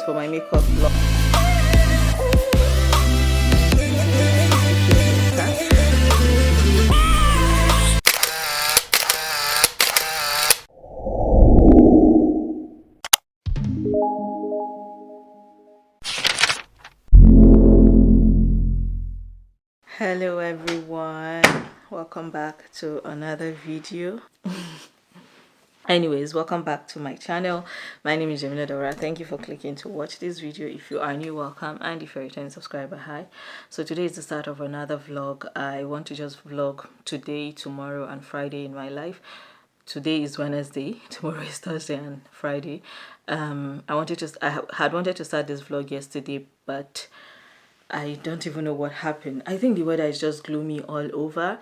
guys for my makeup vlog. Hello everyone, welcome back to another video. Anyways, welcome back to my channel. My name is Jamila Daura. Thank you for clicking to watch this video. If you are new, welcome, and if you're a returning subscriber, hi. So today is the start of another vlog. I want to just vlog today, tomorrow, and Friday in my life. Today is Wednesday, tomorrow is Thursday and Friday. I had wanted to start this vlog yesterday, but I don't even know what happened. I think the weather is just gloomy all over.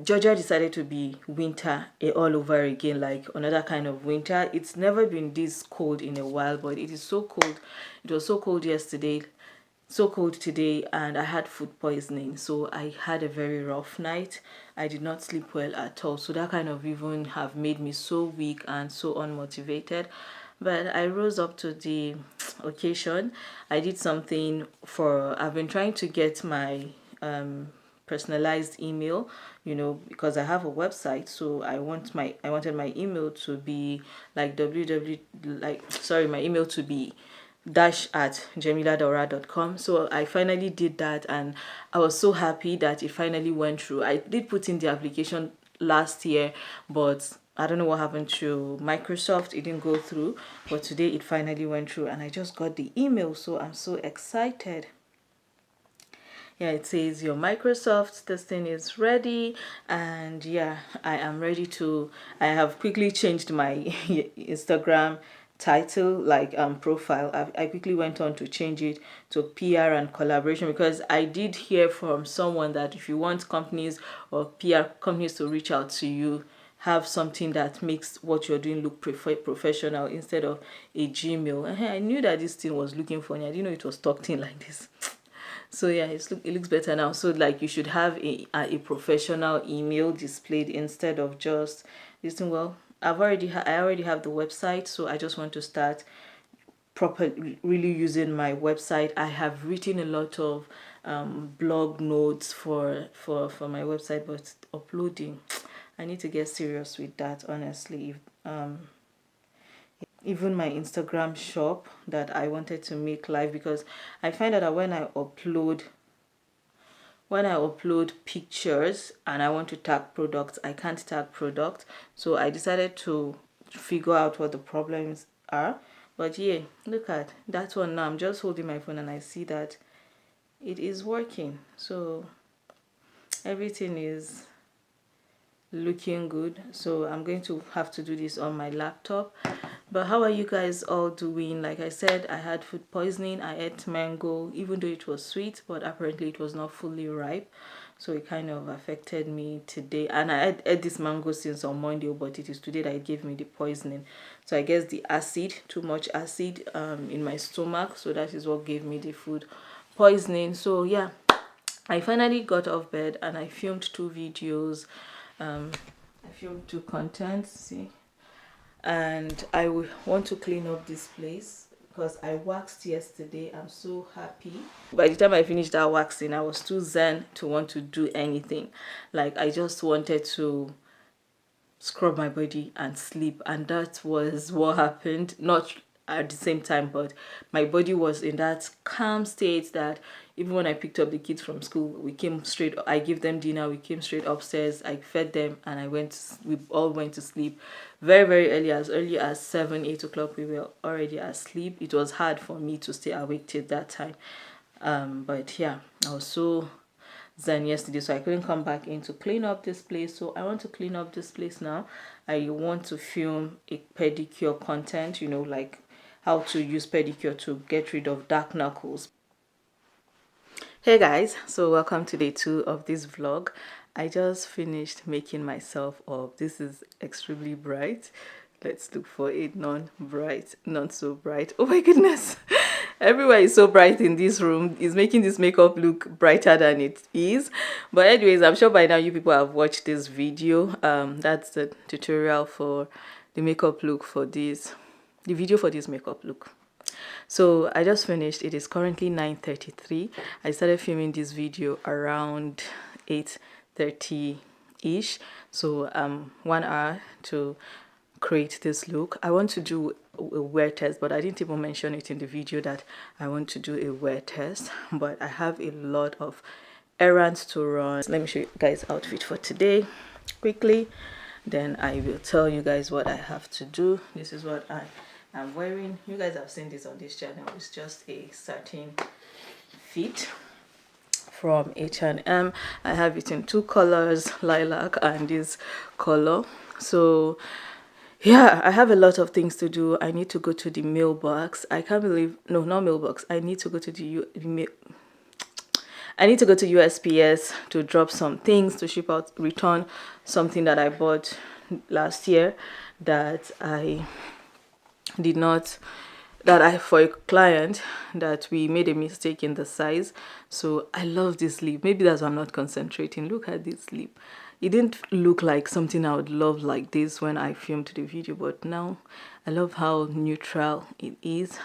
Georgia decided to be winter all over again, like another kind of winter. It's never been this cold in a while, but it is so cold. It was so cold yesterday, so cold today, and I had food poisoning, so I had a very rough night. I did not sleep well at all, so that kind of even have made me so weak and so unmotivated. But I rose up to the occasion. I did something I've been trying to get my personalized email, you know, because I have a website, so I wanted my email to be like my email to be _@jamiladaura.com. So I finally did that, and I was so happy that it finally went through. I did put in the application last year, but I don't know what happened to Microsoft. It didn't go through, but today it finally went through, and I just got the email, so I'm so excited. Yeah, it says your Microsoft testing is ready, and yeah, I am ready to. I have quickly changed my Instagram title, like profile. I quickly went on to change it to PR and collaboration, because I did hear from someone that if you want companies or PR companies to reach out to you, have something that makes what you're doing look professional instead of a Gmail. I knew that this thing was looking funny. I didn't know it was tucked in like this. So yeah, it looks better now. So like you should have a professional email displayed instead of just this thing. Well, I already have the website, so I just want to start really using my website. I have written a lot of blog notes for my website, but uploading, I need to get serious with that, honestly. Even my Instagram shop that I wanted to make live, because I find that when I upload pictures and I want to tag products, I can't tag product. So I decided to figure out what the problems are. But yeah, look at that one now. I'm just holding my phone and I see that it is working. So everything is looking good. So I'm going to have to do this on my laptop. But how are you guys all doing? Like I said, I had food poisoning. I ate mango, even though it was sweet, but apparently it was not fully ripe, so it kind of affected me today. And I ate this mango since on Monday, but it is today that it gave me the poisoning. So I guess the acid, too much acid in my stomach, so that is what gave me the food poisoning. So yeah, I finally got off bed and I filmed 2 videos. I filmed 2 contents, see, and I want to clean up this place because I waxed yesterday. I'm so happy. By the time I finished that waxing, I was too zen to want to do anything. Like I just wanted to scrub my body and sleep, and that was what happened. Not at the same time, but my body was in that calm state that even when I picked up the kids from school, I gave them dinner, we came straight upstairs, I fed them, and we all went to sleep very, very early as 7, 8 o'clock. We were already asleep. It was hard for me to stay awake till that time. But yeah, I was so zen yesterday, so I couldn't come back in to clean up this place. So I want to clean up this place now. I want to film a pedicure content, you know, like how to use pedicure to get rid of dark knuckles. Hey guys, so welcome to day 2 of this vlog. I just finished making myself up. This is extremely bright. Let's look for a not so bright. Oh my goodness. Everywhere is so bright in this room. It's making this makeup look brighter than it is. But anyways, I'm sure by now you people have watched this video. That's the tutorial for the makeup look for this. The video for this makeup look. So I just finished. It is currently 9:33. I started filming this video around 8:30 ish, so 1 hour to create this look. I want to do a wear test, but I didn't even mention it in the video that I want to do a wear test. But I have a lot of errands to run. Let me show you guys outfit for today quickly, then I will tell you guys what I have to do. This is what I am wearing. You guys have seen this on this channel. It's just a satin fit from H&M. I have it in 2 colors, lilac and this color. So yeah, I have a lot of things to do. I need to go to the mailbox. I can't believe, no, not mailbox. I need to go to I need to go to USPS to drop some things, to ship out, return something that I bought last year that I did not, for a client, that we made a mistake in the size. So I love this lip. Maybe that's why I'm not concentrating. Look at this lip. It didn't look like something I would love like this when I filmed the video, but now I love how neutral it is.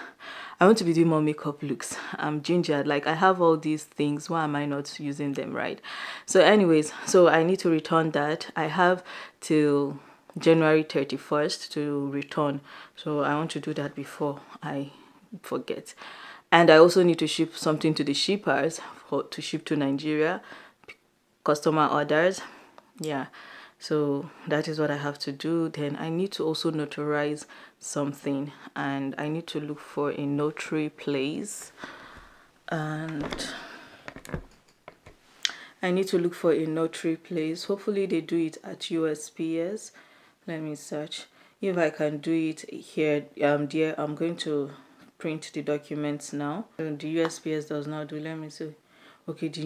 I want to be doing more makeup looks. I'm gingered. Like, I have all these things. Why am I not using them, right? So anyways, so I need to return that. I have till January 31st to return. So I want to do that before I forget. And I also need to ship something to the shippers to ship to Nigeria. Customer orders. Yeah, so that is what I have to do. Then I need to also notarize something, and I need to look for a notary place, and I need to look for a notary place. Hopefully they do it at USPS. Let me search if I can do it here. Dear, I'm going to print the documents now. The USPS does not do. Let me see. Okay, the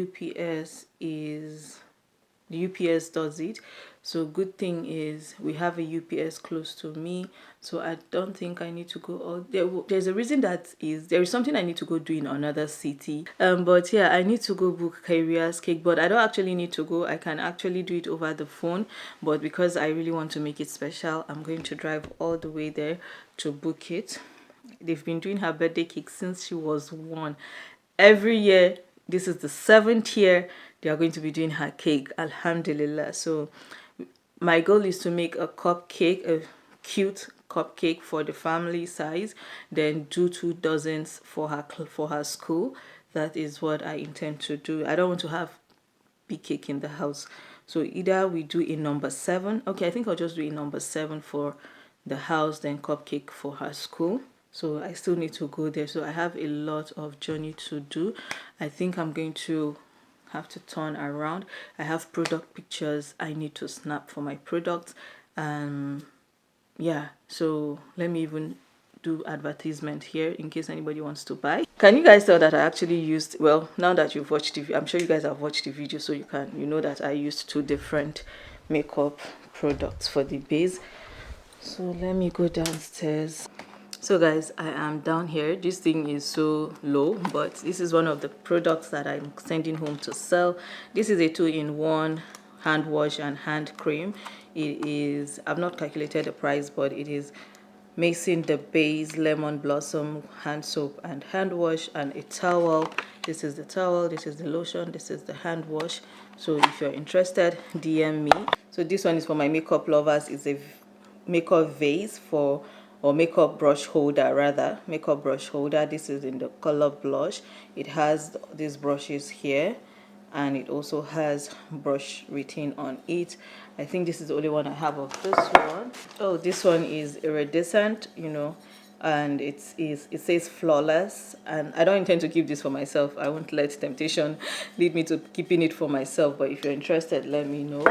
UPS does it. So good thing is we have a UPS close to me, so I don't think I need to go there's a reason that there is something I need to go do in another city, but yeah, I need to go book Carrier's cake, but I don't actually need to go. I can actually do it over the phone, but because I really want to make it special, I'm going to drive all the way there to book it. They've been doing her birthday cake since she was 1. Every year, this is the 7th year they are going to be doing her cake. Alhamdulillah. So my goal is to make a cupcake, a cute cupcake for the family size, then do 2 dozens for her school. That is what I intend to do. I don't want to have big cake in the house, so either we do a number 7. Okay, I think I'll just do a number 7 for the house, then cupcake for her school. So I still need to go there, so I have a lot of journey to do. I think I'm going to have to turn around. I have product pictures I need to snap for my products. Yeah, so let me even do advertisement here in case anybody wants to buy. Can you guys tell that I actually used, well, now that you've watched the I'm sure you guys have watched the video, so you know that I used 2 different makeup products for the base. So let me go downstairs. So guys, I am down here. This thing is so low, but this is one of the products that I'm sending home to sell. This is a 2-in-1 hand wash and hand cream. It is, I've not calculated the price, but it is Mason the Base Lemon Blossom hand soap and hand wash, and a towel. This is the towel, this is the lotion, this is the hand wash. So if you're interested, DM me. So this one is for my makeup lovers. It's a makeup vase or makeup brush holder, rather, makeup brush holder. This is in the color blush. It has these brushes here, and it also has brush written on it. I think this is the only one I have of this one. Oh, this one is iridescent, you know, and it says flawless, and I don't intend to keep this for myself. I won't let temptation lead me to keeping it for myself, but if you're interested, let me know.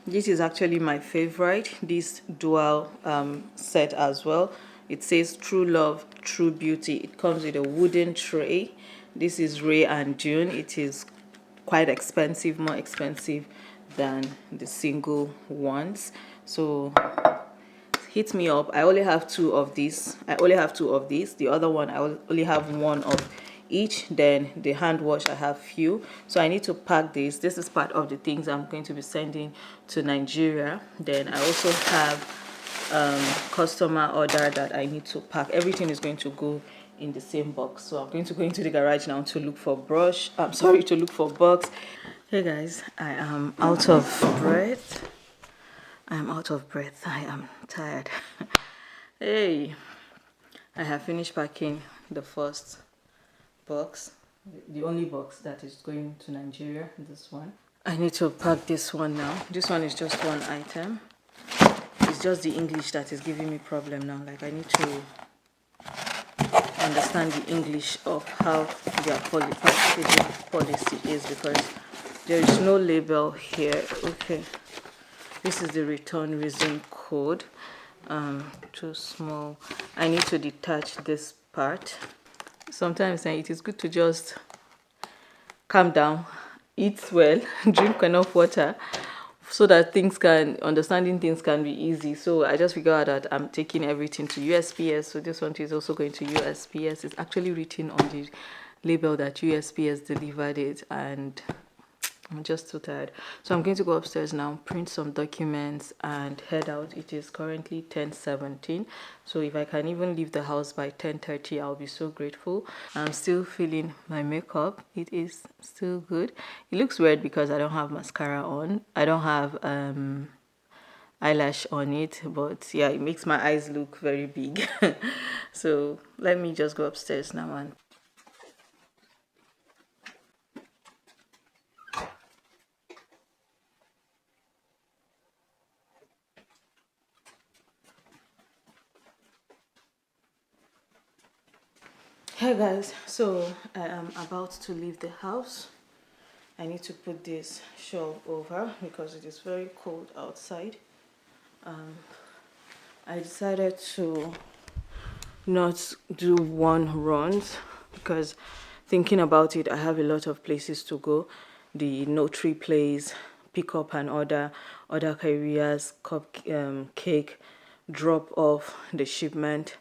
This is actually my favorite, this dual set as well. It says True Love, True Beauty. It comes with a wooden tray. This is Ray and June. It is quite expensive, more expensive than the single ones. So hit me up. I only have 2 of these. The other one, I only have 1 of each. Then the hand wash, I have few. So I need to pack this. This is part of the things I'm going to be sending to Nigeria. Then I also have customer order that I need to pack. Everything is going to go in the same box. So I'm going to go into the garage now to look for brush. I'm sorry, to look for box. Hey guys, I am out of breath. I am out of breath. I am tired. Hey, I have finished packing the first box, the only box that is going to Nigeria. This one. I need to pack this one now. This one is just one item. It's just the English that is giving me problem now. Like I need to understand the English of how their packaging policy is, because there is no label here. Okay, this is the return reason code. Too small. I need to detach this part. Sometimes it is good to just calm down, eat well, drink enough water, so that understanding things can be easy. So I just figured out that I'm taking everything to USPS. So this one is also going to USPS. It's actually written on the label that USPS delivered it, and I'm just too tired. So I'm going to go upstairs now, print some documents, and head out. It is currently 10:17. So if I can even leave the house by 10:30, I'll be so grateful. I'm still feeling my makeup. It is still good. It looks weird because I don't have mascara on. I don't have eyelash on it, but yeah, it makes my eyes look very big. So let me just go upstairs now and hey guys, so I am about to leave the house. I need to put this shawl over because it is very cold outside. I decided to not do one runs because thinking about it, I have a lot of places to go. The notary place, pick up and other carriers, cake, drop off the shipment.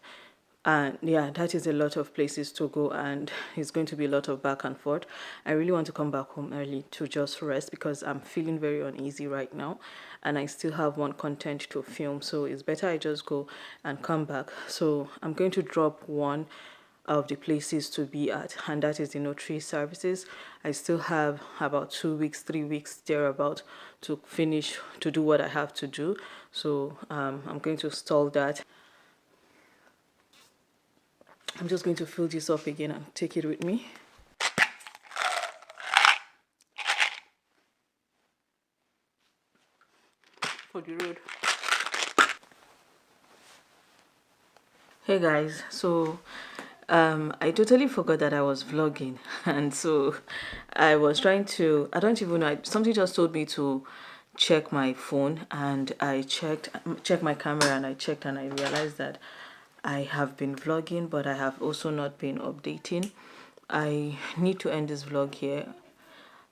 And yeah, that is a lot of places to go, and it's going to be a lot of back and forth. I really want to come back home early to just rest because I'm feeling very uneasy right now, and I still have one content to film, so it's better I just go and come back. So I'm going to drop one of the places to be at, and that is the notary services. I still have about 2 weeks, 3 weeks thereabout to finish to do what I have to do. So I'm going to stall that. I'm just going to fill this up again and take it with me. For the road. Hey guys, so I totally forgot that I was vlogging, and so I was trying to, I don't even know, something just told me to check my phone, and I checked my camera, and I checked and I realized that I have been vlogging, but I have also not been updating. I need to end this vlog here.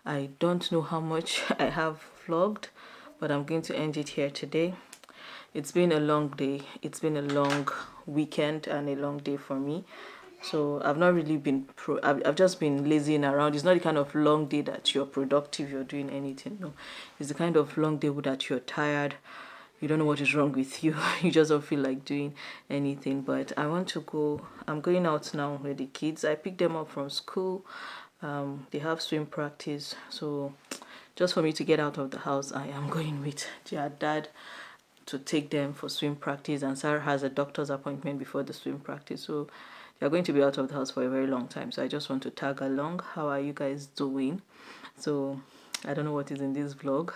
I don't know how much I have vlogged, but I'm going to end it here today. It's been a long day. It's been a long weekend and a long day for me. So I've not really been I've just been lazing around. It's not the kind of long day that you're productive, you're doing anything. No, it's the kind of long day that you're tired. You don't know what is wrong with you. You just don't feel like doing anything. But I want to go. I'm going out now with the kids. I picked them up from school. They have swim practice, so just for me to get out of the house, I am going with their dad to take them for swim practice, and Sarah has a doctor's appointment before the swim practice, so they're going to be out of the house for a very long time. So I just want to tag along. How are you guys doing? So I don't know what is in this vlog,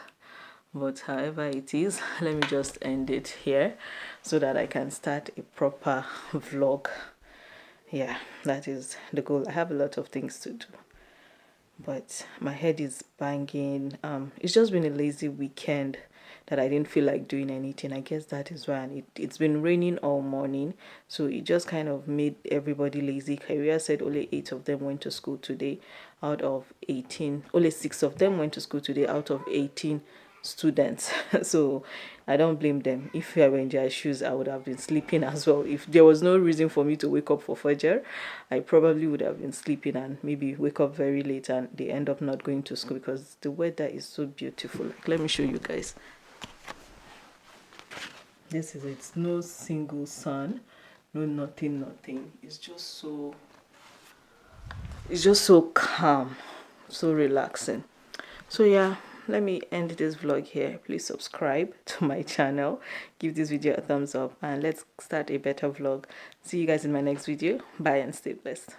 but however it is, let me just end it here so that I can start a proper vlog. Yeah, that is the goal. I have a lot of things to do, but my head is banging. It's just been a lazy weekend that I didn't feel like doing anything. I guess that is why. And it's been raining all morning, so it just kind of made everybody lazy. Kyria said only 8 of them went to school today out of 18. Only 6 of them went to school today out of 18 students. So I don't blame them. If I were in their shoes, I would have been sleeping as well. If there was no reason for me to wake up for Fajr, I probably would have been sleeping and maybe wake up very late, and they end up not going to school because the weather is so beautiful. Like, let me show you guys. This is it. No single sun, no nothing. It's just so calm, so relaxing. So yeah, let me end this vlog here. Please subscribe to my channel, give this video a thumbs up, and let's start a better vlog. See you guys in my next video. Bye and stay blessed.